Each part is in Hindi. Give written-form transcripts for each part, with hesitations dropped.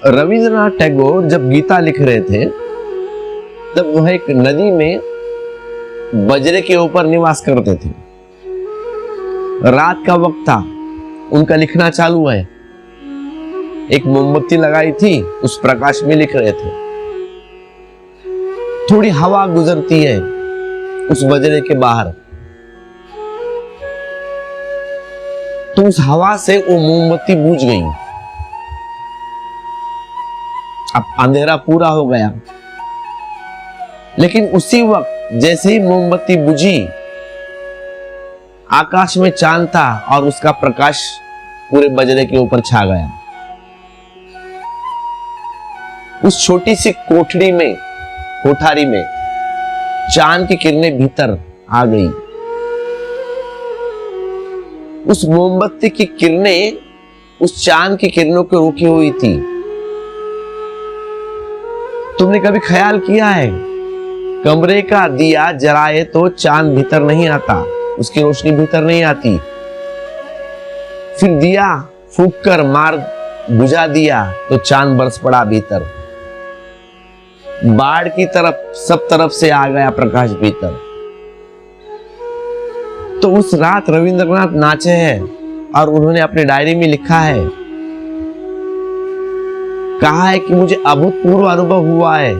रविंद्रनाथ टैगोर जब गीता लिख रहे थे तब वह एक नदी में बजरे के ऊपर निवास करते थे। रात का वक्त था, उनका लिखना चालू है। एक मोमबत्ती लगाई थी, उस प्रकाश में लिख रहे थे। थोड़ी हवा गुजरती है उस बजरे के बाहर, तो उस हवा से वो मोमबत्ती बुझ गई। अब अंधेरा पूरा हो गया, लेकिन उसी वक्त जैसे ही मोमबत्ती बुझी, आकाश में चांद था और उसका प्रकाश पूरे बजरे के ऊपर छा गया। उस छोटी सी कोठरी में, कोठारी में चांद की किरणें भीतर आ गई। उस मोमबत्ती की किरणें उस चांद की किरणों को रोकी हुई थी। तुमने कभी ख्याल किया है, कमरे का दिया जलाए तो चांद भीतर नहीं आता, उसकी रोशनी भीतर नहीं आती। फिर दिया फूंक कर मार बुझा दिया तो चांद बरस पड़ा भीतर। बाढ़ की तरफ सब तरफ से आ गया प्रकाश भीतर। तो उस रात रविंद्रनाथ नाचे हैं और उन्होंने अपने डायरी में लिखा है, कहा है कि मुझे अभूतपूर्व अनुभव हुआ है।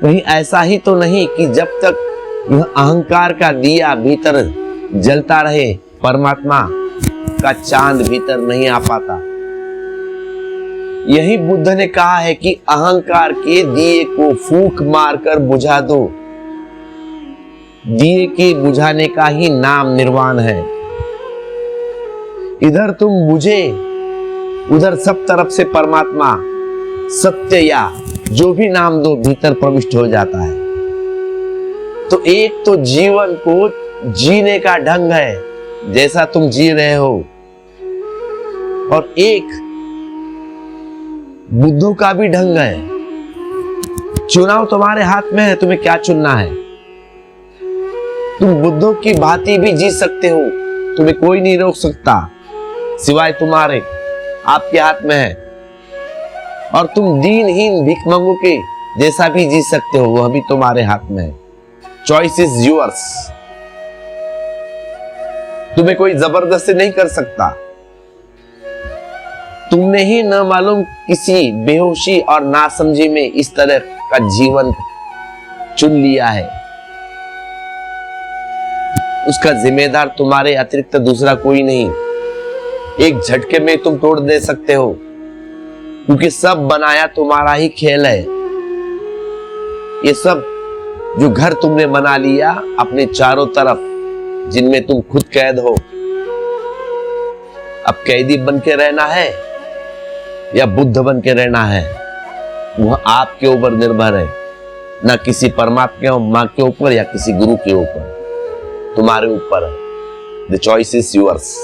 कहीं ऐसा ही तो नहीं कि जब तक यह अहंकार का दिया भीतर जलता रहे, परमात्मा का चांद भीतर नहीं आ पाता। यही बुद्ध ने कहा है कि अहंकार के दिए को फूंक मारकर बुझा दो। दिए के बुझाने का ही नाम निर्वाण है। इधर तुम बुझे, उधर सब तरफ से परमात्मा, सत्य या जो भी नाम दो, भीतर प्रविष्ट हो जाता है। तो एक तो जीवन को जीने का ढंग है जैसा तुम जी रहे हो, और एक बुद्धों का भी ढंग है। चुनाव तुम्हारे हाथ में है, तुम्हें क्या चुनना है। तुम बुद्धों की भांति भी जी सकते हो, तुम्हें कोई नहीं रोक सकता सिवाय तुम्हारे, आपके हाथ में है। और तुम दीनहीन भिखमंगों के जैसा भी जी सकते हो, वह भी तुम्हारे हाथ में है। Choice is yours. तुम्हें कोई जबरदस्ती नहीं कर सकता। तुमने ही न मालूम किसी बेहोशी और नासमझी में इस तरह का जीवन चुन लिया है। उसका जिम्मेदार तुम्हारे अतिरिक्त दूसरा कोई नहीं। एक झटके में तुम तोड़ दे सकते हो, क्योंकि सब बनाया तुम्हारा ही खेल है। ये सब जो घर तुमने बना लिया अपने चारों तरफ, जिनमें तुम खुद कैद हो, अब कैदी बन के रहना है या बुद्ध बन के रहना है, वह आपके ऊपर निर्भर है, ना किसी परमात्मा के ऊपर या किसी गुरु के ऊपर। तुम्हारे ऊपर है। The choice is yours.